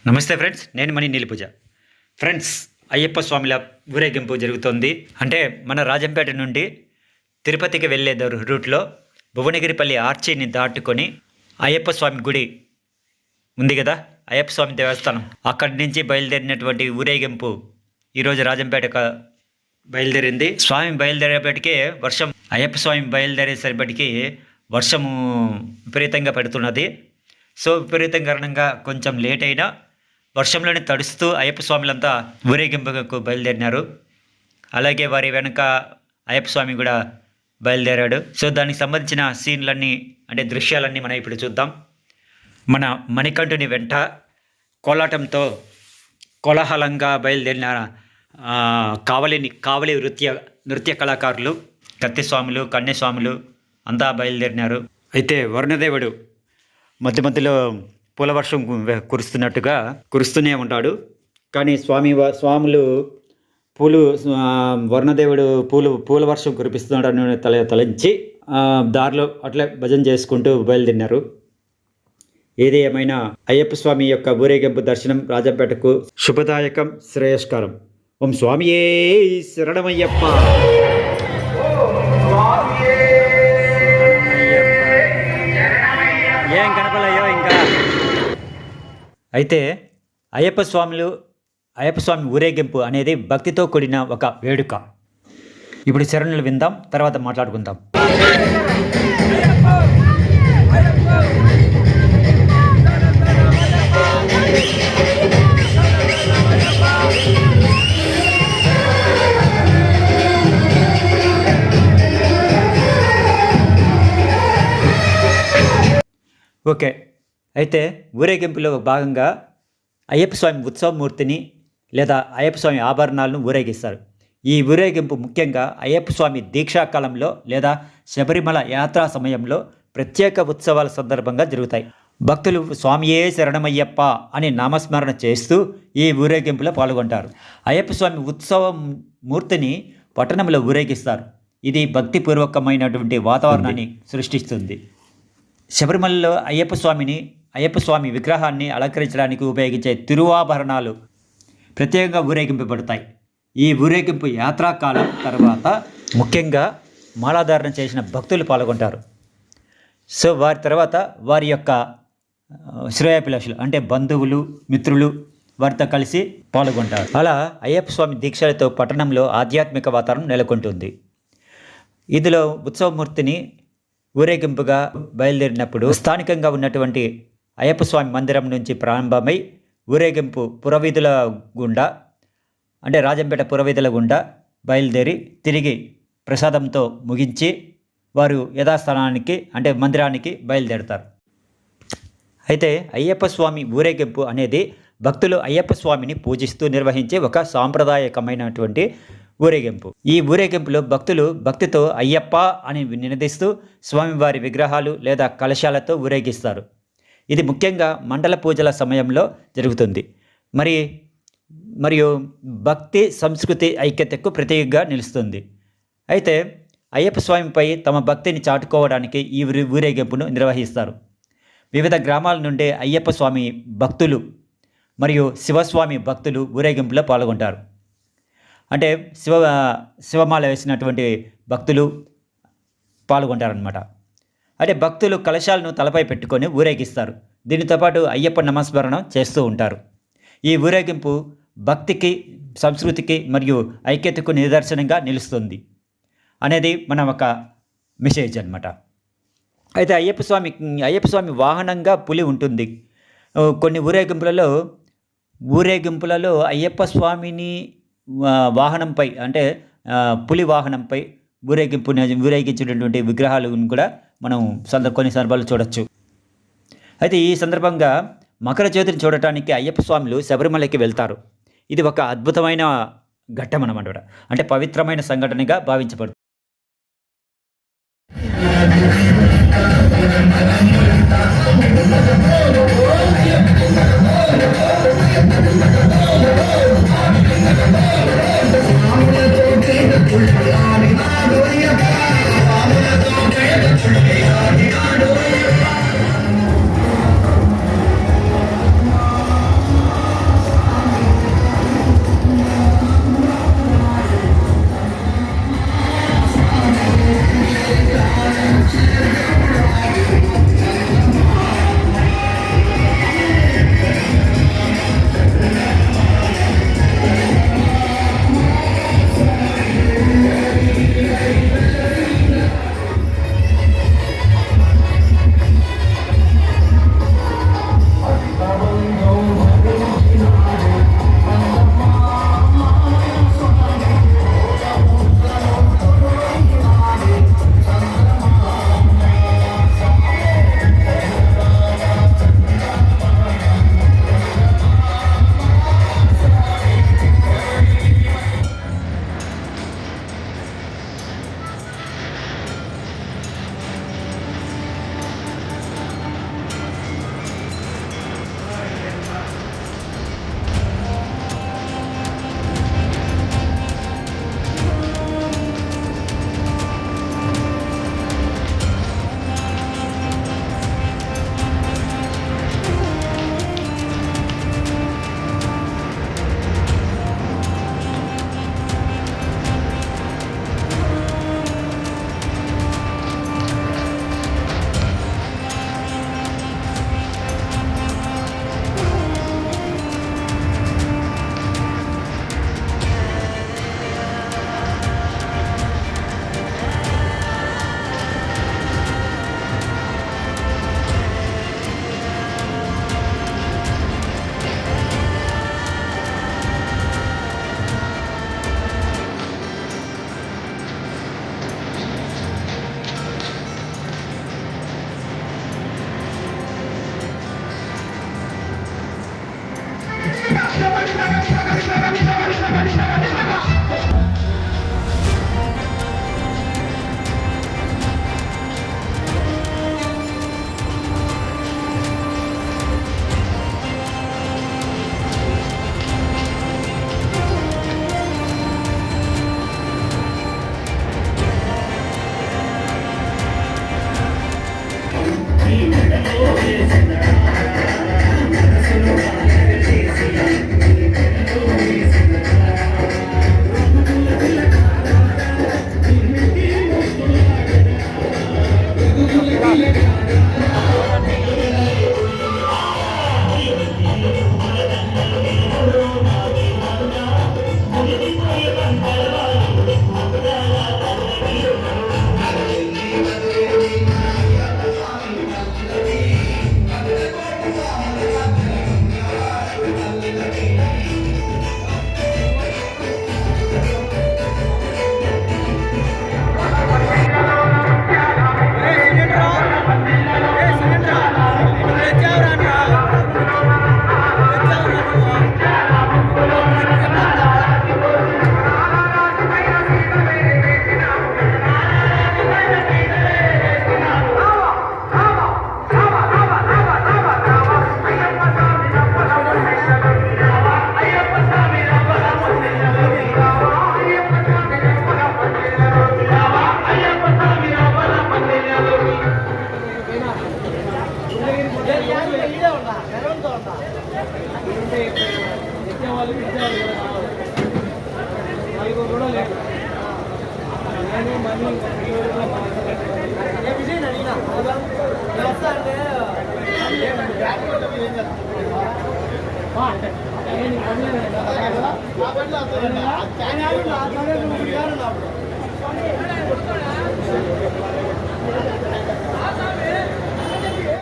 నమస్తే ఫ్రెండ్స్, నేను మణి నీలిపూజ. ఫ్రెండ్స్, అయ్యప్ప స్వామిల ఊరేగింపు జరుగుతోంది. అంటే మన రాజంపేట నుండి తిరుపతికి వెళ్ళే రూట్లో భువనగిరిపల్లి ఆర్చిని దాటుకొని అయ్యప్ప స్వామి గుడి ఉంది కదా, అయ్యప్ప స్వామి దేవస్థానం, అక్కడి నుంచి బయలుదేరినటువంటి ఊరేగింపు ఈరోజు రాజంపేట బయలుదేరింది. స్వామి బయలుదేరేపటికే వర్షం, అయ్యప్ప స్వామి బయలుదేరేసరిపటికి వర్షము విపరీతంగా పడుతున్నది. సో విపరీతం కారణంగా కొంచెం లేట్ అయినా వర్షంలోనే తడుస్తూ అయ్యప్ప స్వాములంతా ఊరేగింపుకు బయలుదేరినారు. అలాగే వారి వెనక అయ్యప్ప స్వామి కూడా బయలుదేరాడు. సో దానికి సంబంధించిన సీన్లన్నీ, అంటే దృశ్యాలన్నీ మనం ఇప్పుడు చూద్దాం. మన మణికంఠుని వెంట కోలాటంతో కోలాహలంగా బయలుదేరిన కావలి నృత్య కళాకారులు, కత్తిస్వాములు, కన్యస్వాములు అంతా బయలుదేరినారు. అయితే వరుణదేవుడు మధ్య మధ్యలో పూలవర్షం కురుస్తున్నట్టుగా కురుస్తూనే ఉంటాడు. కానీ స్వాములు వరుణదేవుడు పూల వర్షం కురిపిస్తున్నాడని తలంచి దారిలో అట్లే భజన చేసుకుంటూ బయలుదేరినారు. ఏది ఏమైనా అయ్యప్ప స్వామి యొక్క ఊరేగింపు దర్శనం రాజంపేటకు శుభదాయకం, శ్రేయస్కరం. ఓం స్వామియే శరణమయ్యప్ప. ఏం కనపలయ్యో ఇంకా. అయితే అయ్యప్ప స్వామి ఊరేగింపు అనేది భక్తితో కూడిన ఒక వేడుక. ఇప్పుడు శరణులు విందాం, తర్వాత మాట్లాడుకుందాం. ఓకే, అయితే ఊరేగింపులో భాగంగా అయ్యప్ప స్వామి ఉత్సవమూర్తిని లేదా అయ్యప్ప స్వామి ఆభరణాలను ఊరేగిస్తారు. ఈ ఊరేగింపు ముఖ్యంగా అయ్యప్ప స్వామి దీక్షాకాలంలో లేదా శబరిమల యాత్రా సమయంలో ప్రత్యేక ఉత్సవాల సందర్భంగా జరుగుతాయి. భక్తులు స్వామియే శరణమయ్యప్ప అని నామస్మరణ చేస్తూ ఈ ఊరేగింపులో పాల్గొంటారు. అయ్యప్ప స్వామి ఉత్సవ మూర్తిని పట్టణంలో ఊరేగిస్తారు. ఇది భక్తిపూర్వకమైనటువంటి వాతావరణాన్ని సృష్టిస్తుంది. శబరిమలలో అయ్యప్ప స్వామి విగ్రహాన్ని అలంకరించడానికి ఉపయోగించే తిరువాభరణాలు ప్రత్యేకంగా ఊరేగింపబడతాయి. ఈ ఊరేగింపు యాత్రాకాలం తర్వాత ముఖ్యంగా మాలాధారణ చేసిన భక్తులు పాల్గొంటారు. సో వారి తర్వాత వారి యొక్క శ్రేయాభిలాషులు అంటే బంధువులు, మిత్రులు వారితో కలిసి పాల్గొంటారు. అలా అయ్యప్ప స్వామి దీక్షలతో పట్టణంలో ఆధ్యాత్మిక వాతావరణం నెలకొంటుంది. ఇందులో ఉత్సవమూర్తిని ఊరేగింపుగా బయలుదేరినప్పుడు స్థానికంగా ఉన్నటువంటి అయ్యప్ప స్వామి మందిరం నుంచి ప్రారంభమై ఊరేగింపు పురవీధుల గుండా, అంటే రాజంపేట పురవీధుల గుండా బయలుదేరి తిరిగి ప్రసాదంతో ముగించి వారు యథాస్థానానికి అంటే మందిరానికి బయలుదేరుతారు. అయితే అయ్యప్ప స్వామి ఊరేగింపు అనేది భక్తులు అయ్యప్ప స్వామిని పూజిస్తూ నిర్వహించే ఒక సాంప్రదాయకమైనటువంటి ఊరేగింపు. ఈ ఊరేగింపులో భక్తులు భక్తితో అయ్యప్ప అని నినదిస్తూ స్వామివారి విగ్రహాలు లేదా కలశాలతో ఊరేగిస్తారు. ఇది ముఖ్యంగా మండల పూజల సమయంలో జరుగుతుంది. మరియు భక్తి సంస్కృతి ఐక్యతకు ప్రతీకగా నిలుస్తుంది. అయితే అయ్యప్ప స్వామిపై తమ భక్తిని చాటుకోవడానికి ఈ ఊరేగింపును నిర్వహిస్తారు. వివిధ గ్రామాల నుండి అయ్యప్ప స్వామి భక్తులు మరియు శివస్వామి భక్తులు ఊరేగింపులో పాల్గొంటారు. అంటే శివమాల వేసినటువంటి భక్తులు పాల్గొంటారనమాట. అంటే భక్తులు కలశాలను తలపై పెట్టుకొని ఊరేగిస్తారు. దీనితో పాటు అయ్యప్ప నామస్మరణ చేస్తూ ఉంటారు. ఈ ఊరేగింపు భక్తికి, సంస్కృతికి మరియు ఐక్యతకు నిదర్శనంగా నిలుస్తుంది అనేది మన ఒక మెసేజ్ అనమాట. అయితే అయ్యప్ప స్వామి వాహనంగా పులి ఉంటుంది. కొన్ని ఊరేగింపులలో అయ్యప్ప స్వామిని వాహనంపై అంటే పులి వాహనంపై ఊరేగించినటువంటి విగ్రహాలను కూడా మనం కొన్ని సందర్భాలు చూడొచ్చు. అయితే ఈ సందర్భంగా మకర జ్యోతిని చూడటానికి అయ్యప్ప స్వాములు శబరిమలకి వెళ్తారు. ఇది ఒక అద్భుతమైన ఘట్టం అన్నమాట. అంటే పవిత్రమైన సంఘటనగా భావించబడుతుంది. వాళ్ళు ఇచ్చేవాళ్ళు కూడా కావాలి. నలుగురు కూడా లేదు. నేను మనీ విజయ్ అడిగినా వస్తా అంటే నేను